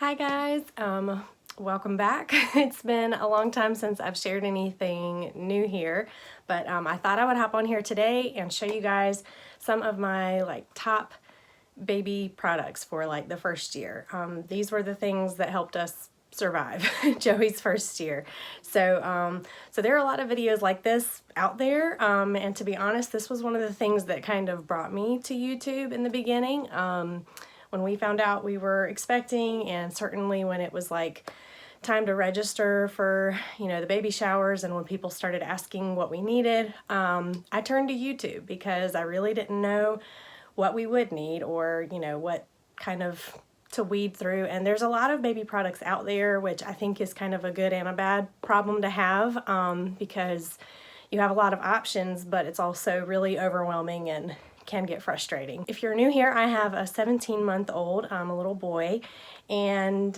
Hi guys, welcome back. It's been a long time since I've shared anything new here, but I thought I would hop on here today and show you guys some of my top baby products for the first year. These were the things that helped us survive Joey's first year. So there are a lot of videos like this out there, and to be honest, this was one of the things that kind of brought me to YouTube in the beginning. When we found out we were expecting, and certainly when it was time to register for the baby showers, and when people started asking what we needed, I turned to YouTube because I really didn't know what we would need, or what kind of to weed through. And there's a lot of baby products out there, which I think is kind of a good and a bad problem to have, because you have a lot of options, but it's also really overwhelming and can get frustrating. If you're new here, I have a 17-month-old, a little boy, and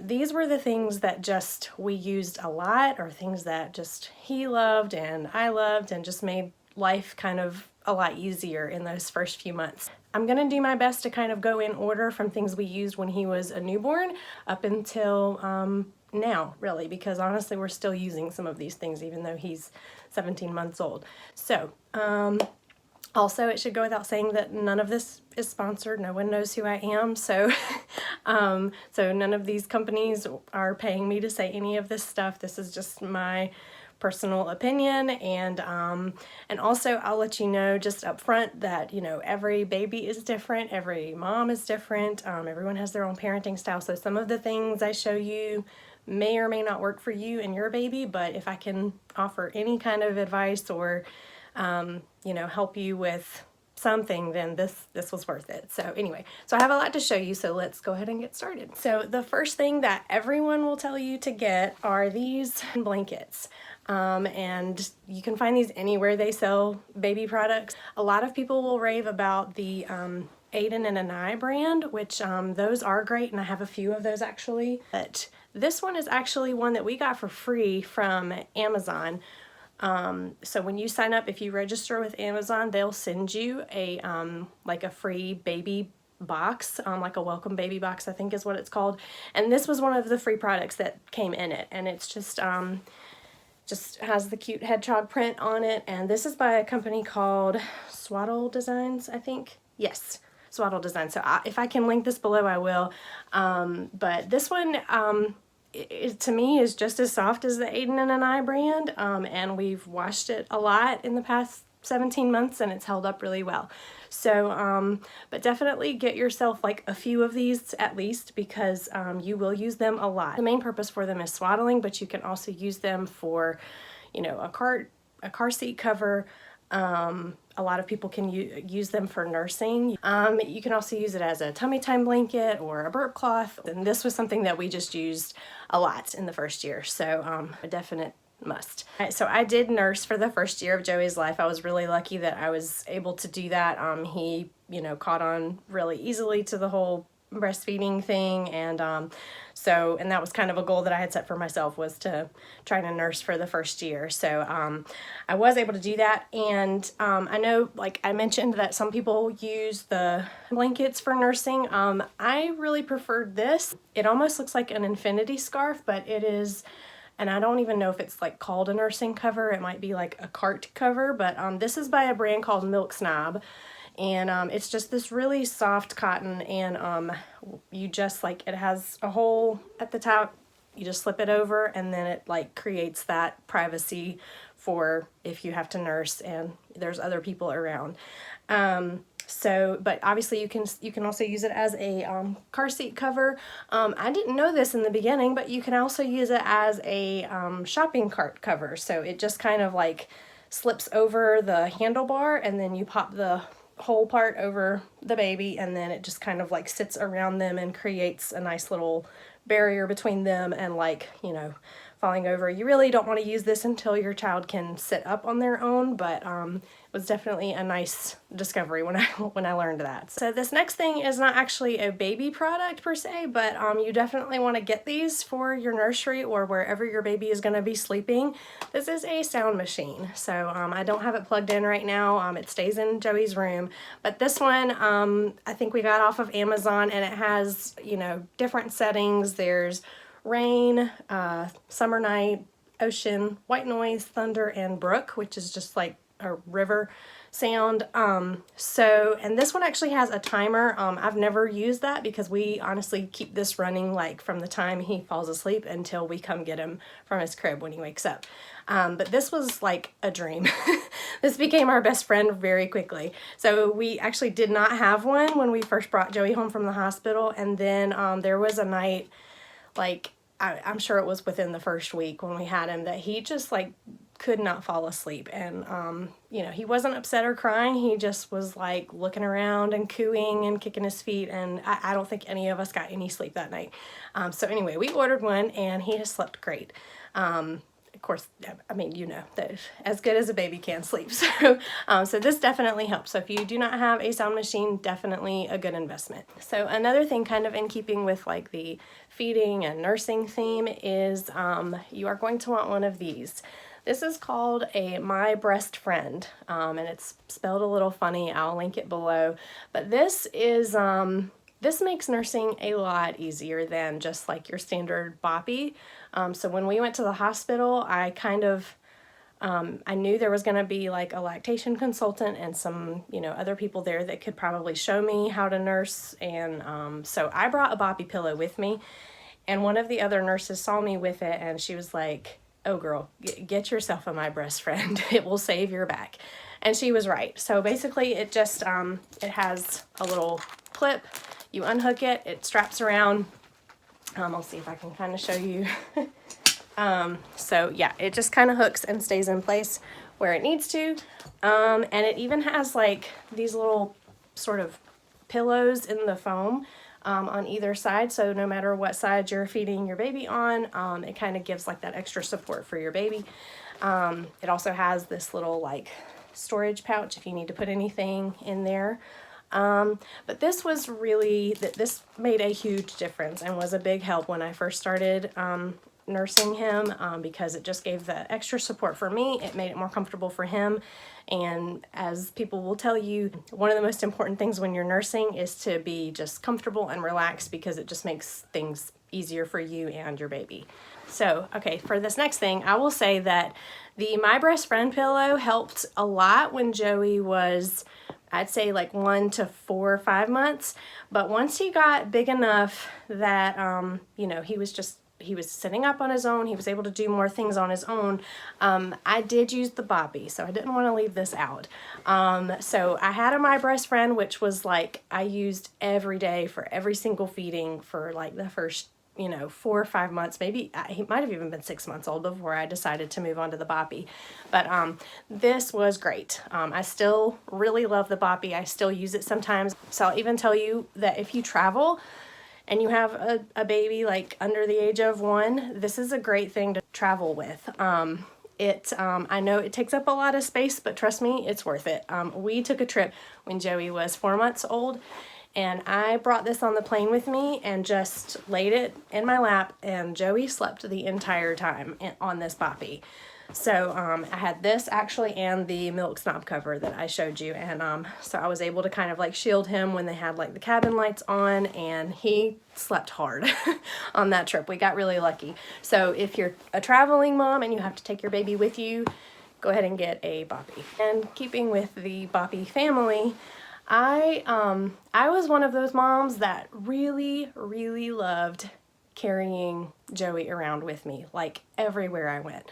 these were the things that just we used a lot, or things that just he loved and I loved, and just made life kind of a lot easier in those first few months. I'm gonna do my best to kind of go in order from things we used when he was a newborn up until now, really, because honestly we're still using some of these things even though he's 17 months old. So also, it should go without saying that none of this is sponsored. No one knows who I am, so so none of these companies are paying me to say any of this stuff. This is just my personal opinion, and also I'll let you know just up front that every baby is different, every mom is different, everyone has their own parenting style. So some of the things I show you may or may not work for you and your baby, but if I can offer any kind of advice or help you with something, then this was worth it. So anyway, so I have a lot to show you, so let's go ahead and get started. So the first thing that everyone will tell you to get are these blankets. And you can find these anywhere they sell baby products. A lot of people will rave about the Aiden and Anai brand, which those are great, and I have a few of those actually. But this one is actually one that we got for free from Amazon. So when you sign up, if you register with Amazon, they'll send you a a free baby box, like a welcome baby box, I think is what it's called. And this was one of the free products that came in it, and it's just has the cute hedgehog print on it. And this is by a company called SwaddleDesigns, I think. Yes, SwaddleDesigns. So if I can link this below, I will. But this one, it to me is just as soft as the Aiden and Anai brand, and we've washed it a lot in the past 17 months and it's held up really well. So but definitely get yourself a few of these at least, because you will use them a lot. The main purpose for them is swaddling, but you can also use them for a car seat cover. A lot of people can use them for nursing. You can also use it as a tummy time blanket or a burp cloth, and this was something that we just used a lot in the first year, so a definite must. So I did nurse for the first year of Joey's life. I was really lucky that I was able to do that. He caught on really easily to the whole breastfeeding thing, and and that was kind of a goal that I had set for myself, was to try to nurse for the first year. So I was able to do that, and I know, I mentioned that some people use the blankets for nursing. I really preferred this. It almost looks like an infinity scarf, but it is, and I don't even know if it's called a nursing cover. It might be a cart cover, but this is by a brand called Milk Snob. And it's just this really soft cotton, and you just it has a hole at the top. You just slip it over, and then it creates that privacy for if you have to nurse and there's other people around. But obviously you can also use it as a car seat cover. I didn't know this in the beginning, but you can also use it as a shopping cart cover. So it just kind of slips over the handlebar, and then you pop the whole part over the baby, and then it just kind of sits around them and creates a nice little barrier between them and falling over. You really don't want to use this until your child can sit up on their own, but it was definitely a nice discovery when I learned that. So this next thing is not actually a baby product per se, but you definitely want to get these for your nursery or wherever your baby is going to be sleeping. This is a sound machine. So I don't have it plugged in right now. It stays in Joey's room, but this one I think we got off of Amazon, and it has, you know, different settings. There's rain, summer night, ocean, white noise, thunder, and brook, which is just like a river sound. And this one actually has a timer. I've never used that because we honestly keep this running like from the time he falls asleep until we come get him from his crib when he wakes up. But this was like a dream. This became our best friend very quickly. So we actually did not have one when we first brought Joey home from the hospital, and then there was a night, like I'm sure it was within the first week when we had him, that he just like could not fall asleep. And you know, he wasn't upset or crying, he just was like looking around and cooing and kicking his feet, and I don't think any of us got any sleep that night. So anyway, we ordered one and he has slept great. Of course, I mean, you know, that as good as a baby can sleep. So, so this definitely helps. So if you do not have a sound machine, definitely a good investment. So another thing kind of in keeping with like the feeding and nursing theme is you are going to want one of these. This is called a My Breast Friend, and it's spelled a little funny. I'll link it below. But this is, this makes nursing a lot easier than just like your standard boppy. So when we went to the hospital, I kind of, I knew there was going to be like a lactation consultant and some, you know, other people there that could probably show me how to nurse. And so I brought a boppy pillow with me, and one of the other nurses saw me with it, and she was like, "Oh girl, get yourself a My Breast Friend. It will save your back." And she was right. So basically it just, it has a little clip. You unhook it, it straps around. I'll see if I can kind of show you. So yeah, it just kind of hooks and stays in place where it needs to. And it even has like these little sort of pillows in the foam on either side. So no matter what side you're feeding your baby on, it kind of gives like that extra support for your baby. It also has this little like storage pouch if you need to put anything in there. But this was really, this made a huge difference and was a big help when I first started nursing him, because it just gave the extra support for me. It made it more comfortable for him. And as people will tell you, one of the most important things when you're nursing is to be just comfortable and relaxed, because it just makes things easier for you and your baby. So, okay, for this next thing, I will say that the My Breast Friend pillow helped a lot when Joey was, I'd say like 1 to 4 or 5 months. But once he got big enough that, you know, he was sitting up on his own, he was able to do more things on his own, I did use the boppy, so I didn't want to leave this out. So I had a My Breast Friend, which was like, I used every day for every single feeding for like the first, you know, 4 or 5 months, maybe he might have even been 6 months old before I decided to move on to the boppy. But this was great. I still really love the boppy. I still use it sometimes. So I'll even tell you that if you travel and you have a baby like under the age of 1, this is a great thing to travel with. I know it takes up a lot of space, but trust me, it's worth it. We took a trip when Joey was 4 months old, and I brought this on the plane with me and just laid it in my lap, and Joey slept the entire time on this boppy. So I had this actually and the milk snob cover that I showed you, and so I was able to kind of like shield him when they had like the cabin lights on, and he slept hard on that trip. We got really lucky. So if you're a traveling mom and you have to take your baby with you, go ahead and get a boppy. And keeping with the boppy family, I was one of those moms that really, really loved carrying Joey around with me, like everywhere I went.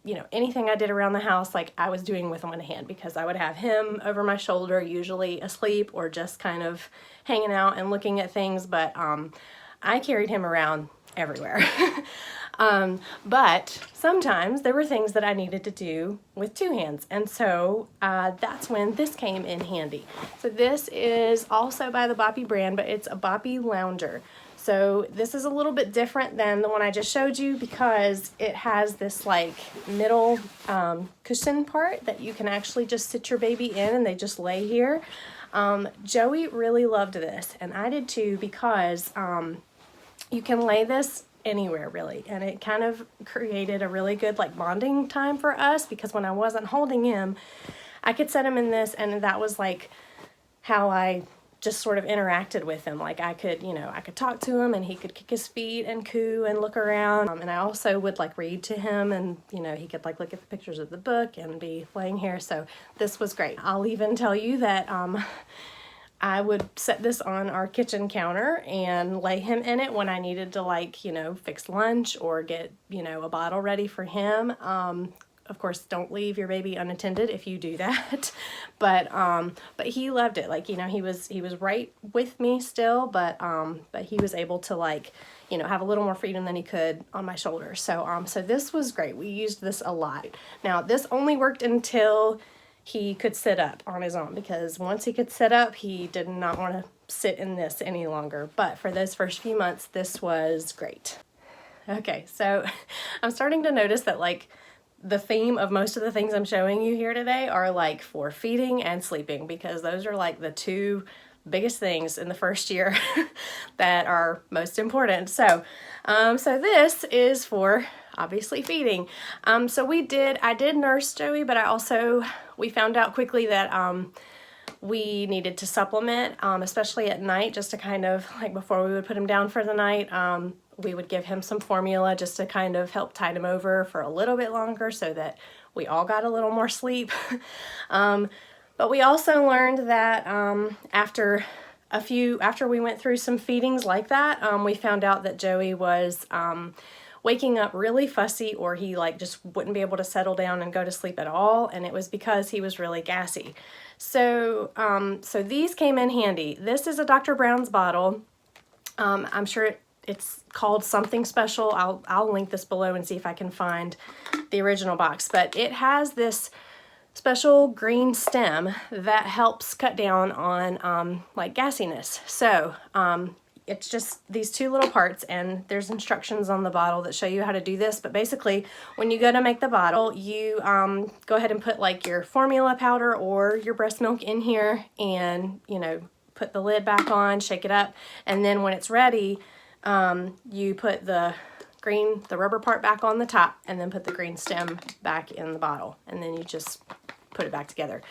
You know, anything I did around the house, like I was doing with one hand, because I would have him over my shoulder, usually asleep or just kind of hanging out and looking at things, but I carried him around everywhere. But sometimes there were things that I needed to do with two hands, and so that's when this came in handy. So this is also by the Boppy brand, but it's a Boppy Lounger. So this is a little bit different than the one I just showed you because it has this like middle cushion part that you can actually just sit your baby in and they just lay here. Joey really loved this, and I did too, because you can lay this anywhere really, and it kind of created a really good like bonding time for us, because when I wasn't holding him, I could set him in this, and that was like how I just sort of interacted with him. Like I could, you know, I could talk to him and he could kick his feet and coo and look around. And I also would like read to him, and, you know, he could like look at the pictures of the book and be laying here. So this was great. I'll even tell you that I would set this on our kitchen counter and lay him in it when I needed to, like, you know, fix lunch or get, you know, a bottle ready for him. Of course, don't leave your baby unattended if you do that. But he loved it. Like, you know, he was right with me still, but he was able to, like, you know, have a little more freedom than he could on my shoulder. So so this was great. We used this a lot. Now, this only worked until he could sit up on his own, because once he could sit up, he did not want to sit in this any longer. But for those first few months, this was great. Okay, so I'm starting to notice that, like, the theme of most of the things I'm showing you here today are like for feeding and sleeping, because those are like the two biggest things in the first year that are most important. So so this is for obviously feeding. So I did nurse Joey, but we found out quickly that we needed to supplement, especially at night, just to kind of, like, before we would put him down for the night, we would give him some formula just to kind of help tide him over for a little bit longer so that we all got a little more sleep. But we also learned that after we went through some feedings like that, we found out that Joey was waking up really fussy, or he like just wouldn't be able to settle down and go to sleep at all, and it was because he was really gassy. So so these came in handy. This is a Dr. Brown's bottle. I'm sure it's called something special. I'll link this below and see if I can find the original box, but it has this special green stem that helps cut down on like gassiness. So it's just these two little parts, and there's instructions on the bottle that show you how to do this. But basically, when you go to make the bottle, you go ahead and put like your formula powder or your breast milk in here, and, you know, put the lid back on, shake it up, and then when it's ready, you put the rubber part back on the top, and then put the green stem back in the bottle, and then you just put it back together.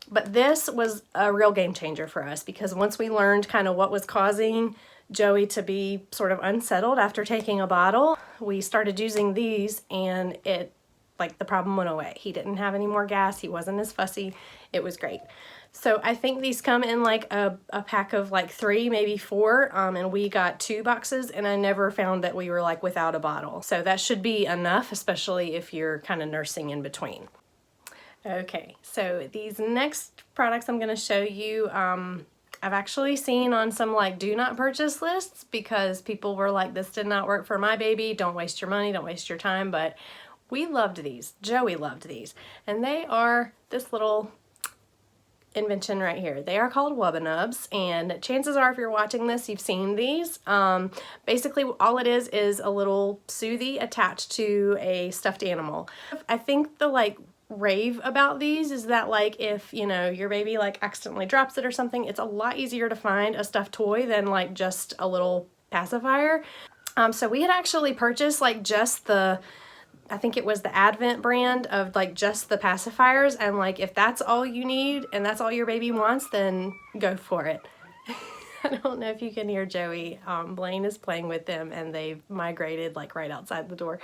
But this was a real game changer for us, because once we learned kind of what was causing Joey to be sort of unsettled after taking a bottle, we started using these, and it, like, the problem went away. He didn't have any more gas. He wasn't as fussy. It was great. So I think these come in like a pack of like 3, maybe 4, and we got 2 boxes, and I never found that we were like without a bottle. So that should be enough, especially if you're kind of nursing in between. Okay, so these next products I'm going to show you, I've actually seen on some like do not purchase lists, because people were like, this did not work for my baby, don't waste your money, don't waste your time. But we loved these. Joey loved these, and they are this little invention right here. They are called Wubba Nubs, and chances are if you're watching this, you've seen these. Basically all it is a little Soothie attached to a stuffed animal. I think the like rave about these is that, like, if, you know, your baby like accidentally drops it or something, it's a lot easier to find a stuffed toy than like just a little pacifier. So we had actually purchased like just I think it was the Advent brand of like just the pacifiers, and like if that's all you need and that's all your baby wants, then go for it. I don't know if you can hear Joey. Blaine is playing with them, and they've migrated like right outside the door.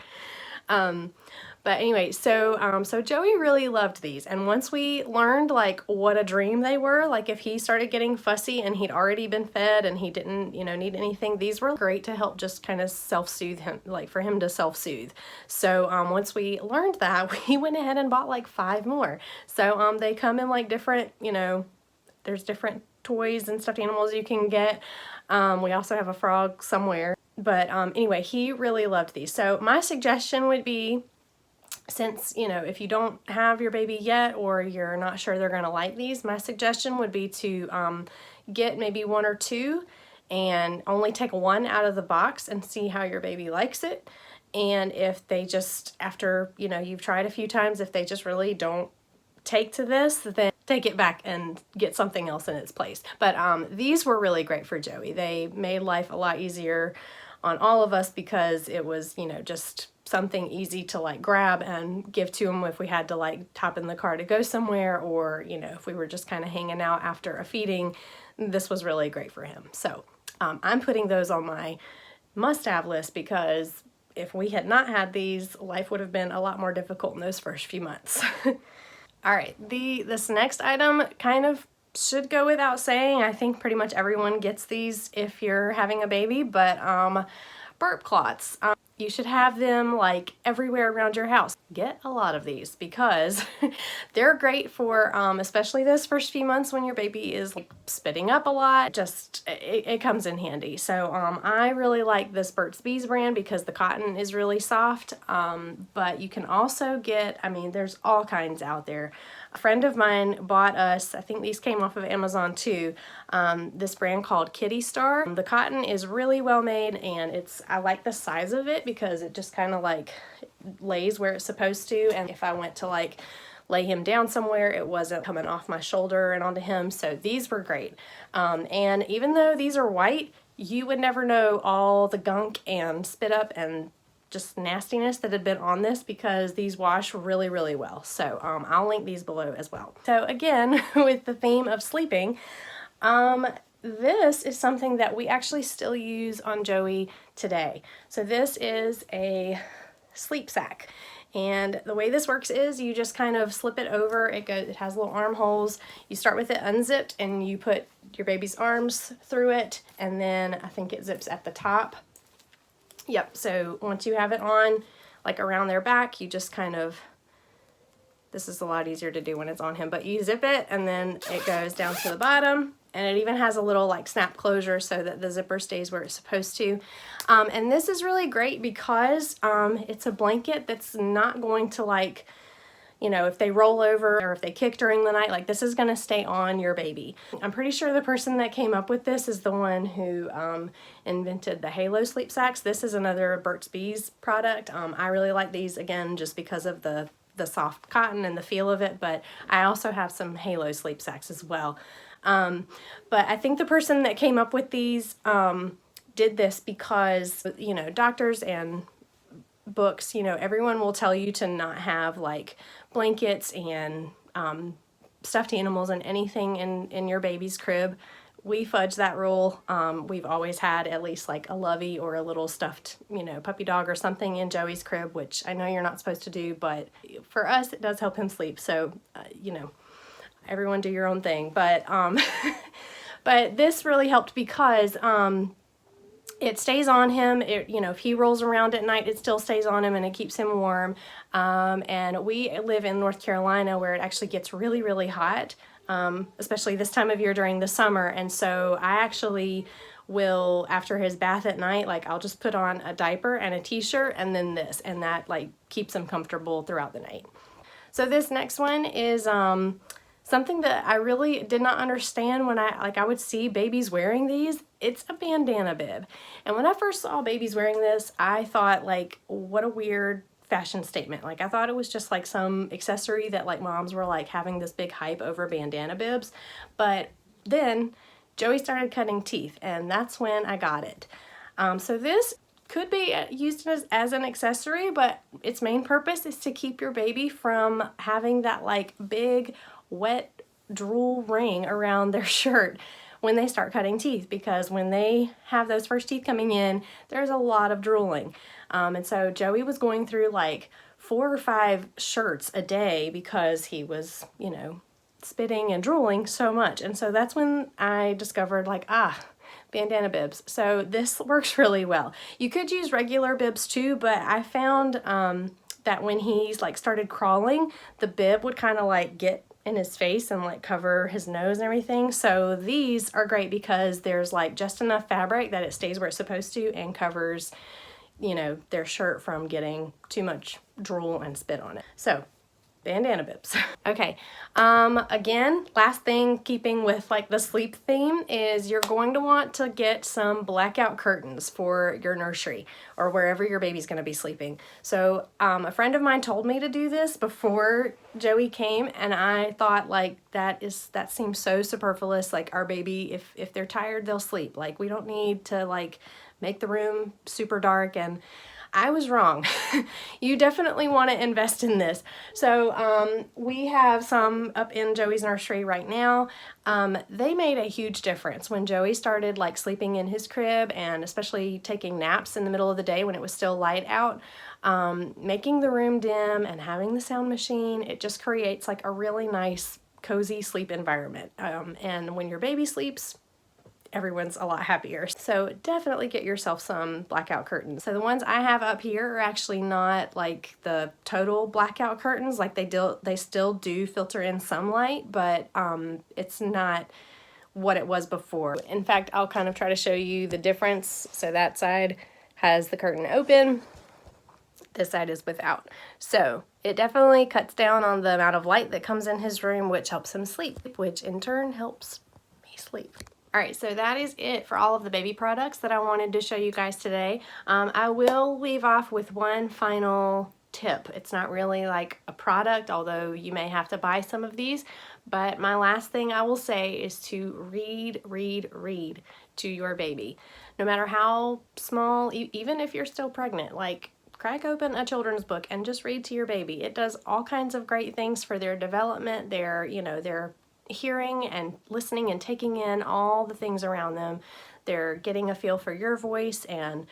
But anyway, so Joey really loved these, and once we learned like what a dream they were, like if he started getting fussy and he'd already been fed and he didn't, you know, need anything, these were great to help just kind of self-soothe him, like for him to self-soothe. So once we learned that, we went ahead and bought like 5 more. So they come in like different, you know, there's different toys and stuffed animals you can get. We also have a frog somewhere But anyway, he really loved these. So my suggestion would be, since, you know, if you don't have your baby yet or you're not sure they're going to like these, my suggestion would be to get maybe 1 or 2 and only take 1 out of the box and see how your baby likes it. And if they just, after, you know, you've tried a few times, if they just really don't take to this, then take it back and get something else in its place. But these were really great for Joey. They made life a lot easier on all of us because it was, you know, just something easy to like grab and give to him if we had to like hop in the car to go somewhere, or, you know, if we were just kind of hanging out after a feeding. This was really great for him. So I'm putting those on my must-have list, because if we had not had these, life would have been a lot more difficult in those first few months. All right, this next item kind of should go without saying. I think pretty much everyone gets these if you're having a baby, but burp cloths. You should have them like everywhere around your house. Get a lot of these because they're great for especially those first few months when your baby is like spitting up a lot. Just it comes in handy. So I really like this Burt's Bees brand because the cotton is really soft, but you can also get, I mean, there's all kinds out there. A friend of mine bought us, I think these came off of Amazon too, this brand called Kitty Star. The cotton is really well made, and I like the size of it because it just kind of like lays where it's supposed to, and if I went to like lay him down somewhere, it wasn't coming off my shoulder and onto him. So these were great. And even though these are white, you would never know all the gunk and spit up and just nastiness that had been on this, because these wash really, really well. So I'll link these below as well. So again, with the theme of sleeping, this is something that we actually still use on Joey today. So this is a sleep sack. And the way this works is you just kind of slip it over. It has little armholes. You start with it unzipped and you put your baby's arms through it, and then I think it zips at the top. Yep, so once you have it on, like around their back, you just kind of, this is a lot easier to do when it's on him, but you zip it and then it goes down to the bottom, and it even has a little like snap closure so that the zipper stays where it's supposed to. And this is really great because it's a blanket that's not going to, like, you know, if they roll over or if they kick during the night, like, this is gonna stay on your baby. I'm pretty sure the person that came up with this is the one who invented the Halo sleep sacks. This is another Burt's Bees product. I really like these, again, just because of the soft cotton and the feel of it, but I also have some Halo sleep sacks as well. But I think the person that came up with these did this because, you know, doctors and books, you know, everyone will tell you to not have like blankets and stuffed animals and anything in your baby's crib. We fudge that rule. We've always had at least like a lovey or a little stuffed, you know, puppy dog or something in Joey's crib, which I know you're not supposed to do, but for us it does help him sleep. So you know, everyone do your own thing. But but this really helped because it stays on him. You know, if he rolls around at night, it still stays on him and it keeps him warm. And we live in North Carolina where it actually gets really, really hot, especially this time of year during the summer. And so I actually will, after his bath at night, like, I'll just put on a diaper and a t-shirt and then this, and that like keeps him comfortable throughout the night. So this next one is something that I really did not understand when I would see babies wearing these. It's a bandana bib. And when I first saw babies wearing this, I thought, like, what a weird fashion statement. Like, I thought it was just like some accessory that like moms were like having this big hype over bandana bibs. But then Joey started cutting teeth, and that's when I got it. So this could be used as an accessory, but its main purpose is to keep your baby from having that like big wet drool ring around their shirt when they start cutting teeth, because when they have those first teeth coming in, there's a lot of drooling. And so Joey was going through like 4 or 5 shirts a day because he was, you know, spitting and drooling so much. And so that's when I discovered, like, bandana bibs. So this works really well. You could use regular bibs too, but I found that when he's like started crawling, the bib would kind of like get in his face and like cover his nose and everything. So these are great because there's like just enough fabric that it stays where it's supposed to and covers, you know, their shirt from getting too much drool and spit on it. So bandana bibs. Okay, again, last thing, keeping with like the sleep theme, is you're going to want to get some blackout curtains for your nursery or wherever your baby's going to be sleeping. So a friend of mine told me to do this before Joey came, and I thought like that seems so superfluous. Like our baby, if they're tired, they'll sleep. Like we don't need to like make the room super dark, and I was wrong. You definitely want to invest in this. So we have some up in Joey's nursery right now. They made a huge difference when Joey started like sleeping in his crib, and especially taking naps in the middle of the day when it was still light out. Making the room dim and having the sound machine, it just creates like a really nice cozy sleep environment. And when your baby sleeps, everyone's a lot happier. So definitely get yourself some blackout curtains. So the ones I have up here are actually not like the total blackout curtains. Like they still do filter in some light, but it's not what it was before. In fact, I'll kind of try to show you the difference. So that side has the curtain open, this side is without. So it definitely cuts down on the amount of light that comes in his room, which helps him sleep, which in turn helps me sleep. All right, so that is it for all of the baby products that I wanted to show you guys today. I will leave off with one final tip. It's not really like a product, although you may have to buy some of these, but my last thing I will say is to read to your baby. No matter how small, even if you're still pregnant, like crack open a children's book and just read to your baby. It does all kinds of great things for their development, their hearing and listening and taking in all the things around them. They're getting a feel for your voice, and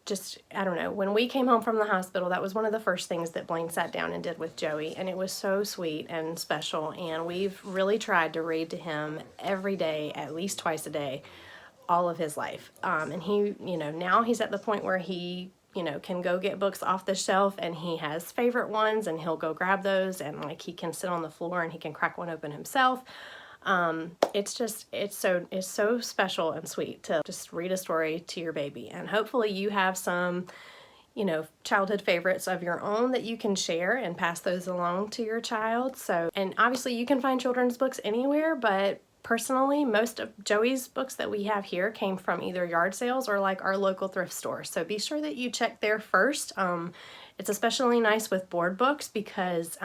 just, I don't know, when we came home from the hospital, that was one of the first things that Blaine sat down and did with Joey, and it was so sweet and special, and we've really tried to read to him every day, at least twice a day, all of his life. And he, now he's at the point where he can go get books off the shelf, and he has favorite ones, and he'll go grab those, and like he can sit on the floor and he can crack one open himself. It's so special and sweet to just read a story to your baby. And hopefully you have some, childhood favorites of your own that you can share and pass those along to your child. So, and obviously you can find children's books anywhere, but personally, most of Joey's books that we have here came from either yard sales or like our local thrift store. So be sure that you check there first. It's especially nice with board books because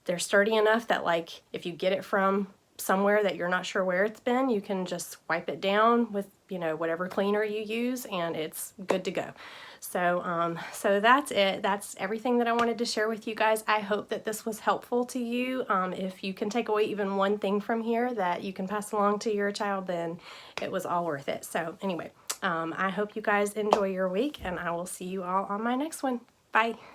they're sturdy enough that like if you get it from somewhere that you're not sure where it's been, you can just wipe it down with whatever cleaner you use, and it's good to go. So so that's it. That's everything that I wanted to share with you guys. I hope that this was helpful to you. If you can take away even one thing from here that you can pass along to your child, then it was all worth it. So anyway, I hope you guys enjoy your week, and I will see you all on my next one. Bye.